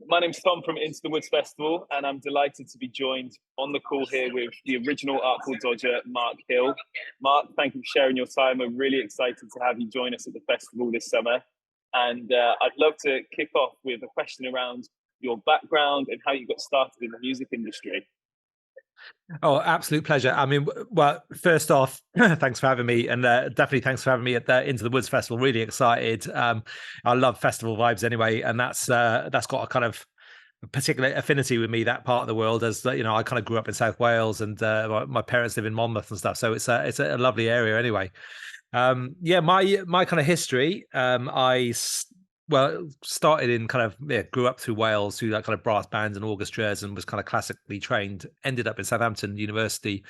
My name's Tom from Into the Woods Festival, and I'm delighted to be joined on the call here with the original Artful Dodger, Mark Hill. Mark, thank you for sharing your time. We're really excited to have you join us at the festival this summer. And I'd love to kick off with a question around your background and how you got started in the music industry. Oh, absolute pleasure. I mean, well, first off, thanks for having me, and definitely thanks for having me at the Into the Woods Festival. Really excited. I love festival vibes anyway, and that's got a kind of particular affinity with me, that part of the world, as you know, I kind of grew up in South Wales, and my parents live in Monmouth and stuff, so it's a lovely area anyway. Yeah, my kind of history. Well, started in kind of, grew up through Wales, through that kind of brass bands and orchestras, and was kind of classically trained. Ended up in Southampton University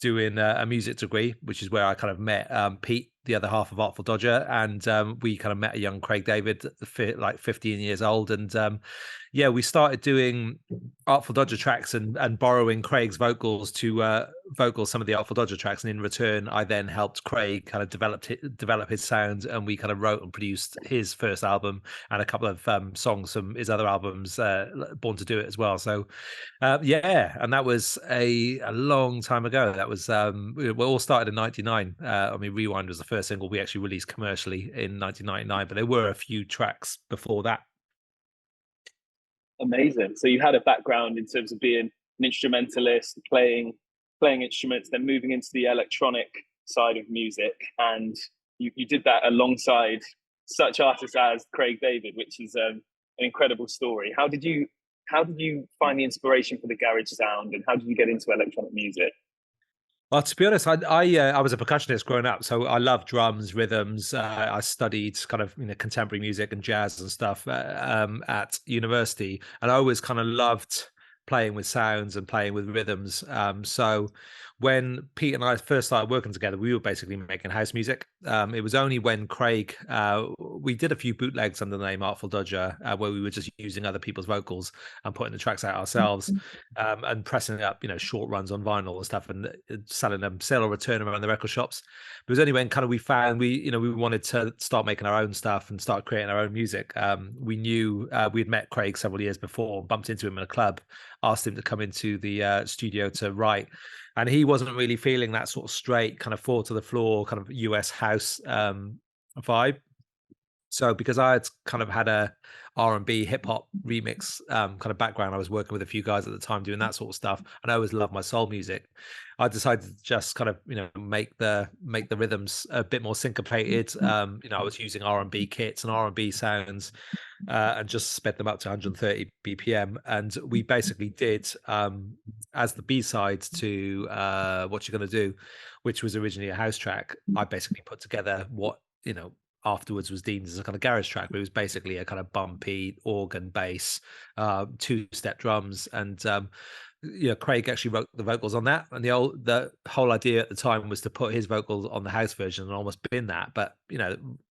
doing a music degree, which is where I kind of met Pete, the other half of Artful Dodger, and we kind of met a young Craig David, like 15 years old, and yeah, we started doing Artful Dodger tracks and borrowing Craig's vocals to vocal some of the Artful Dodger tracks, and in return, I then helped Craig kind of develop his sound, and we kind of wrote and produced his first album and a couple of songs from his other albums, Born to Do It as well. So yeah, and that was a long time ago. That was we all started in '99. I mean, Rewind was the first single we actually released commercially in 1999, but there were a few tracks before that. Amazing. So you had a background in terms of being an instrumentalist, playing instruments, then moving into the electronic side of music, and you did that alongside such artists as Craig David, which is an incredible story. How did you find the inspiration for the garage sound, and how did you get into electronic music? Well, to be honest, I was a percussionist growing up, so I love drums, rhythms. I studied kind of contemporary music and jazz and stuff at university, and I always kind of loved playing with sounds and playing with rhythms. So when Pete and I first started working together, we were basically making house music. It was only when Craig, we did a few bootlegs under the name Artful Dodger, where we were just using other people's vocals and putting the tracks out ourselves, and pressing up, short runs on vinyl and stuff, and selling them, sell or return around the record shops. It was only when kind of we found we wanted to start making our own stuff and start creating our own music. We knew we'd met Craig several years before, bumped into him in a club, asked him to come into the studio to write, and he wasn't really feeling that sort of straight kind of four to the floor kind of US house vibe. So because I had kind of had a R&B hip hop remix kind of background, I was working with a few guys at the time doing that sort of stuff, and I always loved my soul music. I decided to just kind of make the rhythms a bit more syncopated. I was using R&B kits and R&B sounds, and just sped them up to 130 BPM, and we basically did as the B side to What You Gonna Do, which was originally a house track. I basically put together what afterwards was deemed as a kind of garage track, but it was basically a kind of bumpy organ bass, two-step drums, and Craig actually wrote the vocals on that. And the whole idea at the time was to put his vocals on the house version and almost bin that, but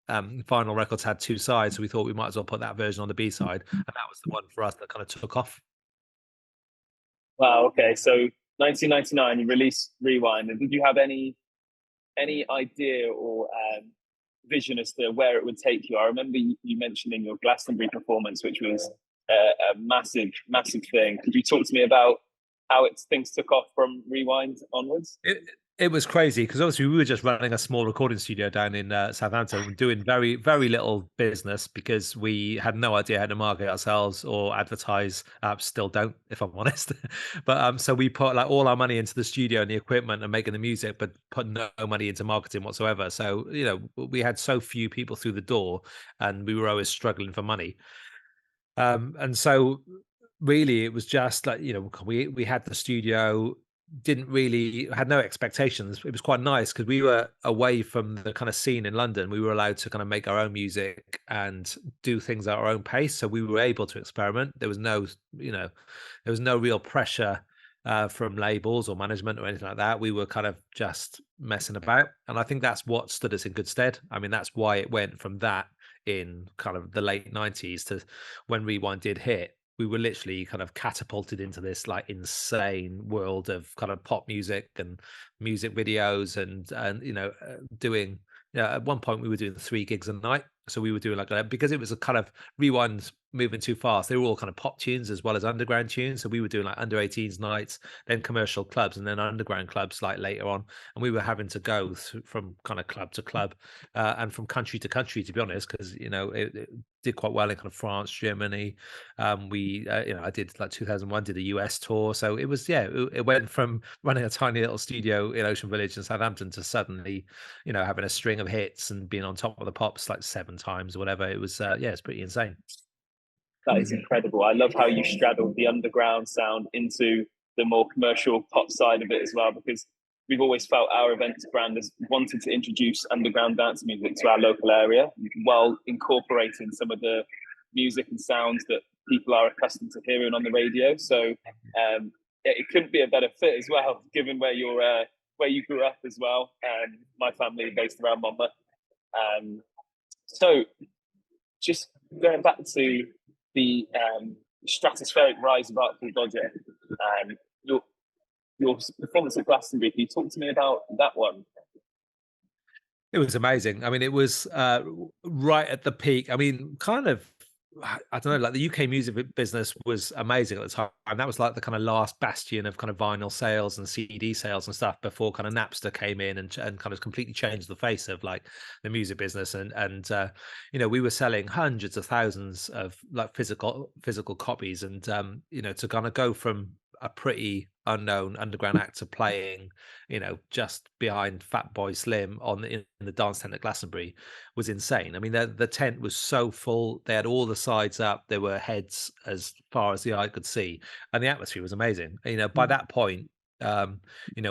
Vinyl Records had two sides, so we thought we might as well put that version on the B side, and that was the one for us that kind of took off. Wow. Okay. So 1999, you released Rewind, and did you have any idea or vision as to where it would take you? I remember you mentioning your Glastonbury performance, which was a massive thing. Could you talk to me about how things took off from Rewind onwards? It was crazy because obviously we were just running a small recording studio down in Southampton, doing very, very little business because we had no idea how to market ourselves or advertise. Still don't, if I'm honest. But so we put like all our money into the studio and the equipment and making the music, but put no money into marketing whatsoever. So we had so few people through the door, and we were always struggling for money. And so really it was just like we had the studio, didn't really had no expectations. It was quite nice because we were away from the kind of scene in London. We were allowed to kind of make our own music and do things at our own pace, so we were able to experiment. There was no real pressure from labels or management or anything like that. We were kind of just messing about, and I think that's what stood us in good stead. I mean, that's why it went from that in kind of the late 90s to when Rewind did hit. We were literally kind of catapulted into this like insane world of kind of pop music and music videos, and doing, at one point we were doing 3 gigs a night. So we were doing like because it was a kind of Rewind moving too fast. They were all kind of pop tunes as well as underground tunes. So we were doing like under 18s nights, then commercial clubs, and then underground clubs like later on. And we were having to go from kind of club to club, and from country to country, to be honest, because it did quite well in kind of France, Germany. I did like 2001, did a US tour. So it was, yeah, it went from running a tiny little studio in Ocean Village in Southampton to suddenly, having a string of hits and being on top of the pops like 7 times or whatever. It was, yeah, it's pretty insane. That is incredible. I love how you straddled the underground sound into the more commercial pop side of it as well, because we've always felt our events brand has wanted to introduce underground dance music to our local area while incorporating some of the music and sounds that people are accustomed to hearing on the radio. So it couldn't be a better fit as well, given where you grew up as well. My family based around Monmouth. So just going back to the stratospheric rise of Artful Dodger, your performance at Glastonbury. Can you talk to me about that one? It was amazing. I mean, it was right at the peak. I mean, kind of, I don't know, like the UK music business was amazing at the time. And that was like the kind of last bastion of kind of vinyl sales and CD sales and stuff before kind of Napster came in and kind of completely changed the face of like the music business. And we were selling hundreds of thousands of like physical copies. And, to kind of go from a pretty unknown underground actor playing, just behind Fatboy Slim in the dance tent at Glastonbury was insane. I mean, the tent was so full. They had all the sides up. There were heads as far as the eye could see, and the atmosphere was amazing. By that point,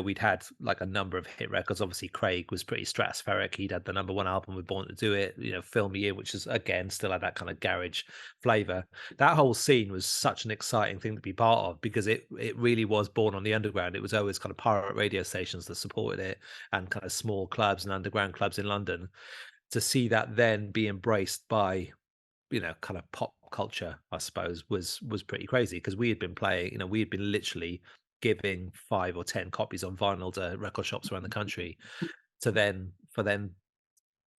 we'd had like a number of hit records. Obviously, Craig was pretty stratospheric. He'd had the #1 album with Born to Do It, Fill Me In, which is again still had that kind of garage flavor. That whole scene was such an exciting thing to be part of because it really was born on the underground. It was always kind of pirate radio stations that supported it and kind of small clubs and underground clubs in London. To see that then be embraced by kind of pop culture, I suppose, was pretty crazy because we had been playing, we had been literally giving 5 or 10 copies on vinyl to record shops around the country to then for then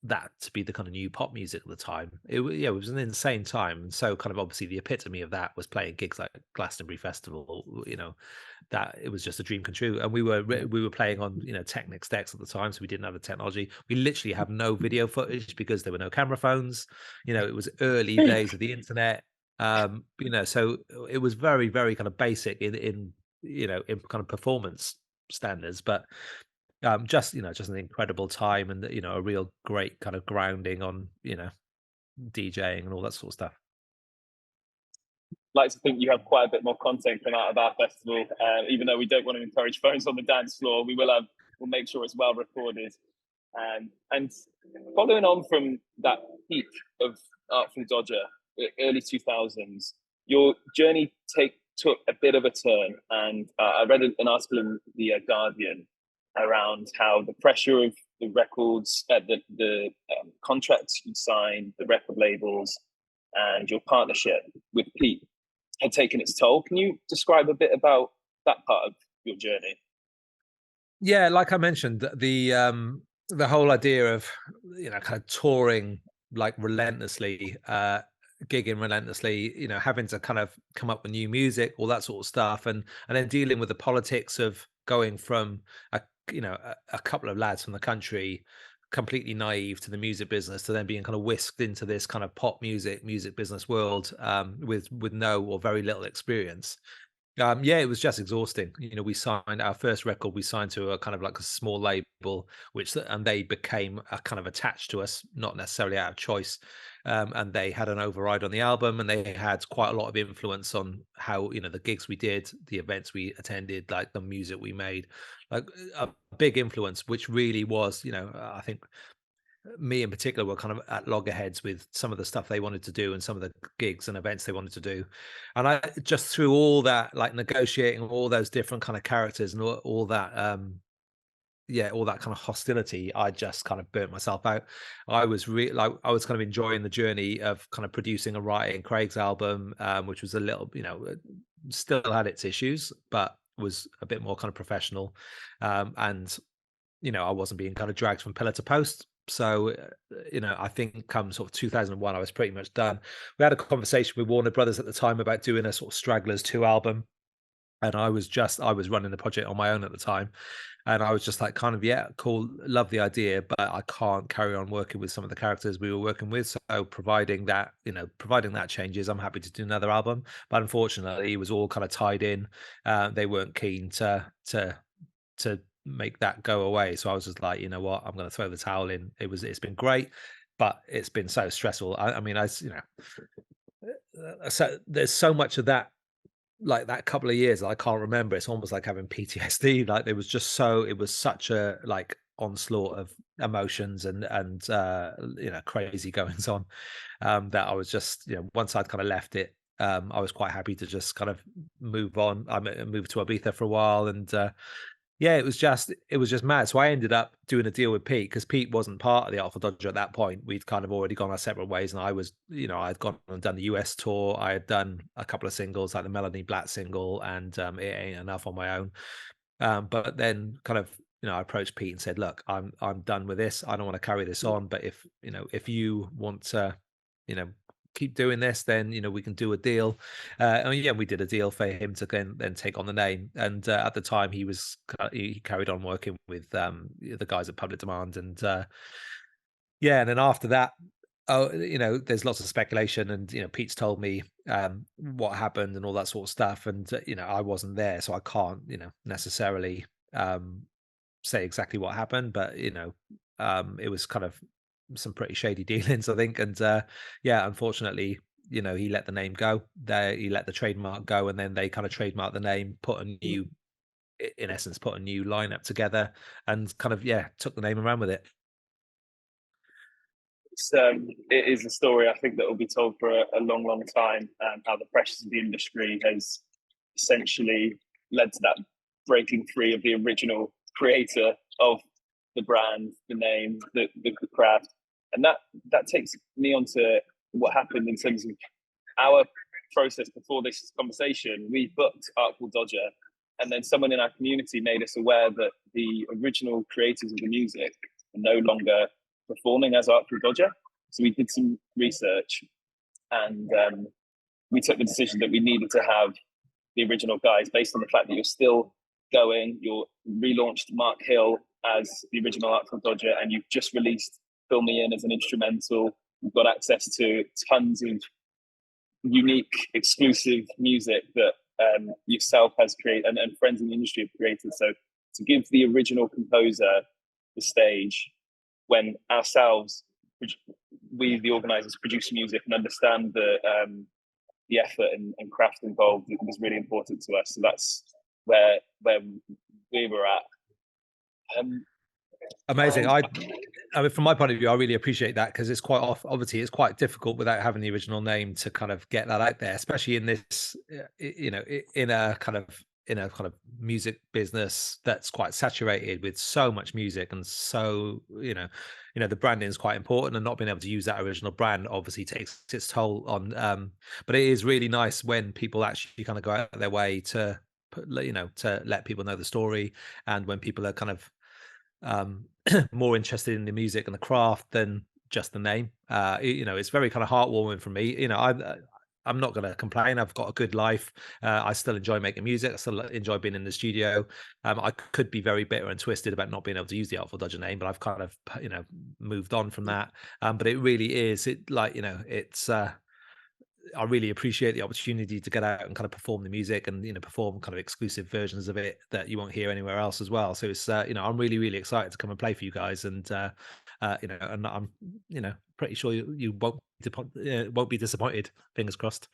that to be the kind of new pop music at the time. It was an insane time. And so kind of obviously the epitome of that was playing gigs like Glastonbury Festival, that it was just a dream come true. And we were playing on, Technics decks at the time, so we didn't have the technology. We literally have no video footage because there were no camera phones. It was early days of the internet. So it was very, very kind of basic in kind of performance standards, but just an incredible time and a real great kind of grounding on DJing and all that sort of stuff. Like to think you have quite a bit more content come out of our festival. Even though we don't want to encourage phones on the dance floor, we'll make sure it's well recorded. And following on from that peak of Artful Dodger, early 2000s, your journey took a bit of a turn. And I read an article in the Guardian around how the pressure of the records, the contracts you signed, the record labels, and your partnership with Pete had taken its toll. Can you describe a bit about that part of your journey? Yeah, like I mentioned, the whole idea of kind of touring like relentlessly, gigging relentlessly, having to kind of come up with new music, all that sort of stuff, and then dealing with the politics of going from a couple of lads from the country completely naive to the music business to then being kind of whisked into this kind of pop music business world with no or very little experience. Yeah, it was just exhausting. We signed our first record. We signed to a kind of like a small label, and they became a kind of attached to us, not necessarily out of choice. And they had an override on the album, and they had quite a lot of influence on how the gigs we did, the events we attended, like the music we made, like a big influence, which really was, I think me in particular were kind of at loggerheads with some of the stuff they wanted to do and some of the gigs and events they wanted to do. And I just through all that, like negotiating all those different kind of characters and all that, all that kind of hostility, I just kind of burnt myself out. I was I was kind of enjoying the journey of kind of producing and writing Craig's album, which was a little, still had its issues, but was a bit more kind of professional. And I wasn't being kind of dragged from pillar to post So, I think come sort of 2001, I was pretty much done. We had a conversation with Warner Brothers at the time about doing a sort of Stragglers 2 album. And I was running the project on my own at the time. And I was just like, kind of, yeah, cool, love the idea, but I can't carry on working with some of the characters we were working with. So providing that changes, I'm happy to do another album. But unfortunately, it was all kind of tied in. They weren't keen to make that go away. So I was just like, you know what, I'm going to throw the towel in. It's been great, but it's been so stressful. I mean, so there's so much of that, like that couple of years I can't remember. It's almost like having PTSD. Like it was such a like onslaught of emotions and crazy goings on, that I was just, once I'd kind of left it, I was quite happy to just kind of move on. Moved to Ibiza for a while, and yeah, it was just mad. So I ended up doing a deal with Pete because Pete wasn't part of the Artful Dodger at that point. We'd kind of already gone our separate ways, and I was, I'd gone and done the US tour. I had done a couple of singles, like the Melanie Blatt single and It Ain't Enough on my own. But then kind of, I approached Pete and said, "Look, I'm done with this. I don't want to carry this on. But if you want to, you know, keep doing this, then we can do a deal." And yeah, we did a deal for him to then take on the name. And at the time, he carried on working with the guys at Public Demand, and yeah, and then after that. Oh, there's lots of speculation, and Pete's told me what happened and all that sort of stuff, and I wasn't there, so I can't necessarily say exactly what happened, but it was kind of some pretty shady dealings, I think, and yeah, unfortunately, he let the name go. He let the trademark go, and then they kind of trademarked the name, in essence, put a new lineup together, and kind of took the name and ran with it. It is a story I think that will be told for a long, long time. How the pressures of the industry has essentially led to that breaking free of the original creator of the brand, the name, the craft, and that takes me on to what happened in terms of our process before this conversation. We booked Artful Dodger, and then someone in our community made us aware that the original creators of the music are no longer performing as Artful Dodger. So we did some research, and we took the decision that we needed to have the original guys, based on the fact that you're still going. You're relaunched Mark Hill as the original Artful Dodger, and you've just released Fill Me In as an instrumental. You've got access to tons of unique, exclusive music that yourself has created and friends in the industry have created. So to give the original composer the stage, when ourselves, we the organisers, produce music and understand the effort and craft involved, it was really important to us. So that's where we were at. Amazing. I mean, from my point of view, I really appreciate that, because it's obviously it's quite difficult without having the original name to kind of get that out there, especially in this, in a kind of music business that's quite saturated with so much music, and so the branding is quite important, and not being able to use that original brand obviously takes its toll on. But it is really nice when people actually kind of go out of their way to to let people know the story, and when people are kind of more interested in the music and the craft than just the name. It's very kind of heartwarming for me. I'm not going to complain. I've got a good life. I still enjoy making music. I still enjoy being in the studio. I could be very bitter and twisted about not being able to use the Artful Dodger name, but I've kind of moved on from that. But it really is it's. I really appreciate the opportunity to get out and kind of perform the music, and perform kind of exclusive versions of it that you won't hear anywhere else as well. So it's I'm really, really excited to come and play for you guys, and and I'm pretty sure you won't be disappointed. Fingers crossed.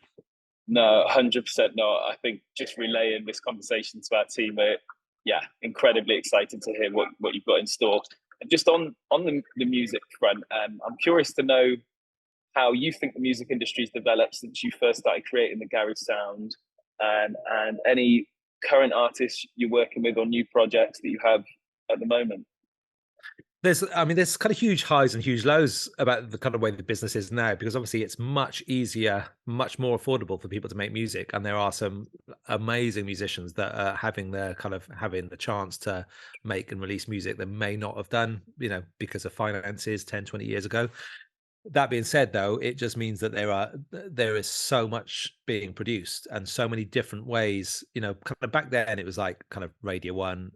No, 100% not. I think just relaying this conversation to our team, we're incredibly excited to hear what you've got in store. And just on the music front, I'm curious to know how you think the music industry has developed since you first started creating the garage sound, and any current artists you're working with on new projects that you have at the moment. There's kind of huge highs and huge lows about the kind of way the business is now, because obviously it's much easier, much more affordable for people to make music, and there are some amazing musicians that are having the chance to make and release music they may not have done, because of finances 10, 20 years ago. That being said, though, it just means that there is so much being produced and so many different ways. Kind of back then, it was like kind of Radio One,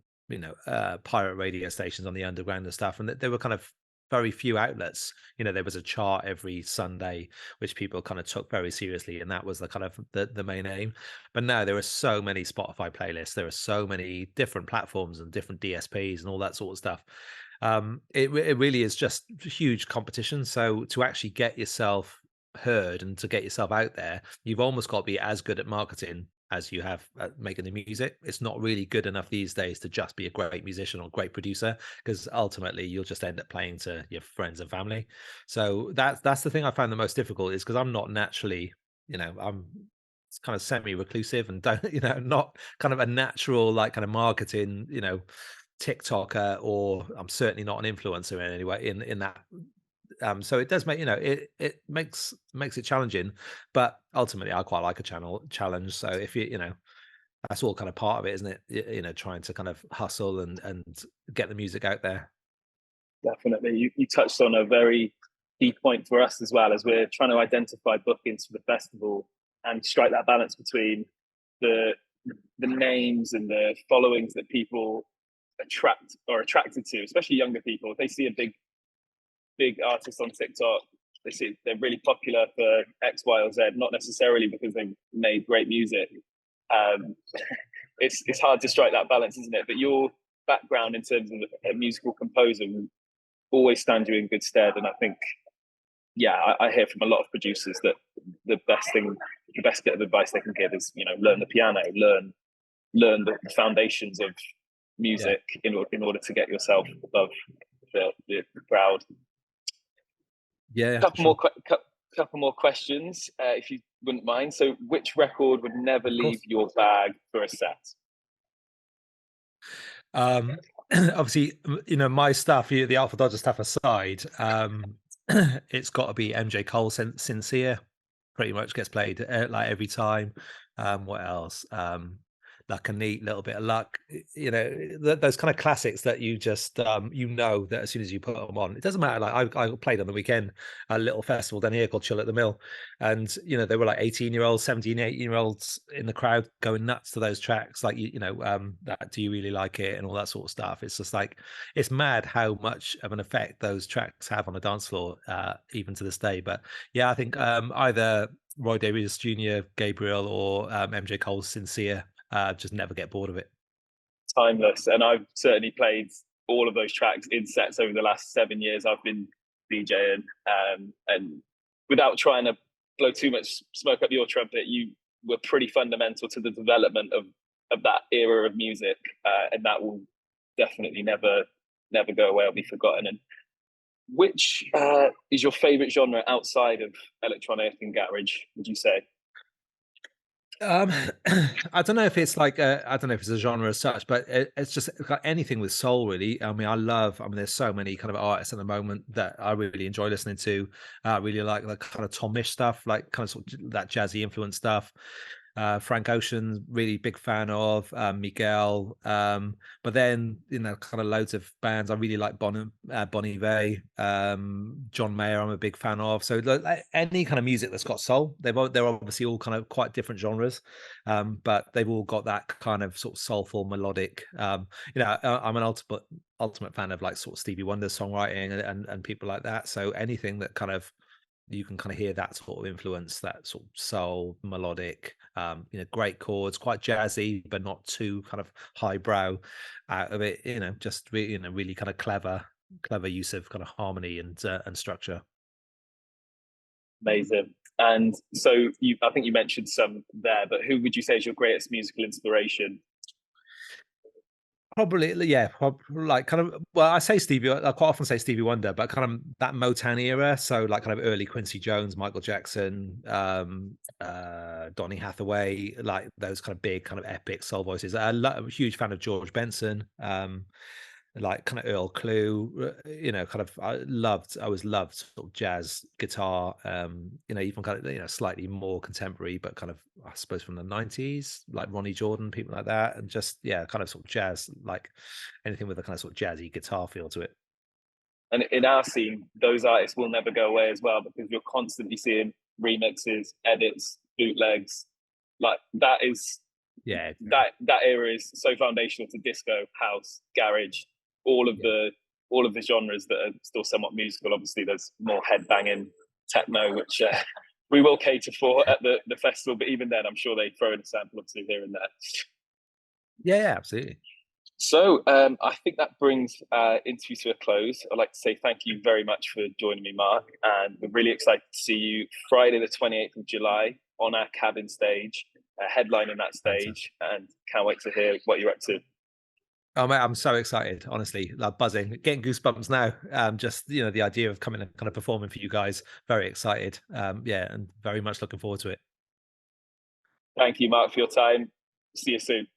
pirate radio stations on the underground and stuff, and there were kind of very few outlets. There was a chart every Sunday, which people kind of took very seriously, and that was the kind of the main aim. But now there are so many Spotify playlists, there are so many different platforms and different DSPs and all that sort of stuff. It really is just huge competition. So to actually get yourself heard and to get yourself out there, you've almost got to be as good at marketing as you have at making the music. It's not really good enough these days to just be a great musician or great producer, because ultimately you'll just end up playing to your friends and family. So that's the thing I find the most difficult, is because I'm not naturally, I'm kind of semi-reclusive and don't, not kind of a natural like kind of marketing, TikToker, or I'm certainly not an influencer in any way in that. So it does make, it makes it challenging, but ultimately I quite like a challenge. So if that's all kind of part of it, isn't it? Trying to kind of hustle and get the music out there. Definitely. You touched on a very key point for us as well, as we're trying to identify bookings for the festival and strike that balance between the names and the followings that people attracted to, especially younger people. If they see a big artist on TikTok, they see they're really popular for X, Y, or Z, not necessarily because they've made great music. It's hard to strike that balance, isn't it? But your background in terms of a musical composer always stands you in good stead. And I think, I hear from a lot of producers that the best bit of advice they can give is, learn the piano, learn the foundations of music in order to get yourself above the crowd. Couple more questions, if you wouldn't mind. So, which record would never leave your bag for a set? Obviously, my stuff, the Artful Dodger stuff aside, it's got to be MJ Cole's Sincere. Pretty much gets played like every time. What else? Like a neat little bit of luck, those kind of classics that you just that as soon as you put them on, it doesn't matter. Like I played on the weekend a little festival down here called Chill at the Mill, and there were like 18-year-olds, 17, 18-year-olds in the crowd going nuts to those tracks, like that Do You Really Like It and all that sort of stuff. It's just like, it's mad how much of an effect those tracks have on a dance floor, even to this day. But yeah, I think either Roy Davis Jr., Gabriel, or MJ Cole's Sincere. Just never get bored of it. Timeless. And I've certainly played all of those tracks in sets over the last 7 years I've been DJing. And without trying to blow too much smoke up your trumpet, you were pretty fundamental to the development of that era of music. And that will definitely never go away or be forgotten. And which is your favorite genre outside of electronic and garage, would you say? I don't know if it's like I don't know if it's a genre as such, but it's just like anything with soul, really. I mean, there's so many kind of artists at the moment that I really enjoy listening to. I really like the kind of Tomish stuff, like kind of sort of that jazzy influence stuff. Frank Ocean, really big fan of. Miguel, but then kind of loads of bands. I really like Bon Iver, John Mayer. I'm a big fan of. So like, any kind of music that's got soul, they're obviously all kind of quite different genres, but they've all got that kind of sort of soulful, melodic. I'm an ultimate fan of like sort of Stevie Wonder's songwriting and people like that. So anything that kind of, you can kind of hear that sort of influence, that sort of soul, melodic, great chords, quite jazzy, but not too kind of highbrow out of it. Just really, really kind of clever use of kind of harmony and structure. Amazing. And so I think you mentioned some there, but who would you say is your greatest musical inspiration? Probably, yeah. Like kind of, well, I quite often say Stevie Wonder, but kind of that Motown era. So like kind of early Quincy Jones, Michael Jackson, Donny Hathaway, like those kind of big, kind of epic soul voices. I'm a huge fan of George Benson. like kind of Earl Clue, kind of I always loved sort of jazz guitar, even kind of, slightly more contemporary, but kind of, I suppose, from the 90s, like Ronnie Jordan, people like that. And just, yeah, kind of sort of jazz, like anything with a kind of sort of jazzy guitar feel to it. And in our scene, those artists will never go away as well, because you're constantly seeing remixes, edits, bootlegs. Like Yeah. that era is so foundational to disco, house, garage, all of Yeah. the genres that are still somewhat musical. Obviously, there's more headbanging techno, which we will cater for at the festival. But even then, I'm sure they throw in a sample or two here and there. Yeah, absolutely. So I think that brings our interview to a close. I'd like to say thank you very much for joining me, Mark. And we're really excited to see you Friday, the 28th of July on our cabin stage, headlining that stage. Fantastic. And can't wait to hear what you're up to. Oh man, I'm so excited, honestly, like buzzing, getting goosebumps now. Just, the idea of coming and kind of performing for you guys, very excited. Yeah, and very much looking forward to it. Thank you, Mark, for your time. See you soon.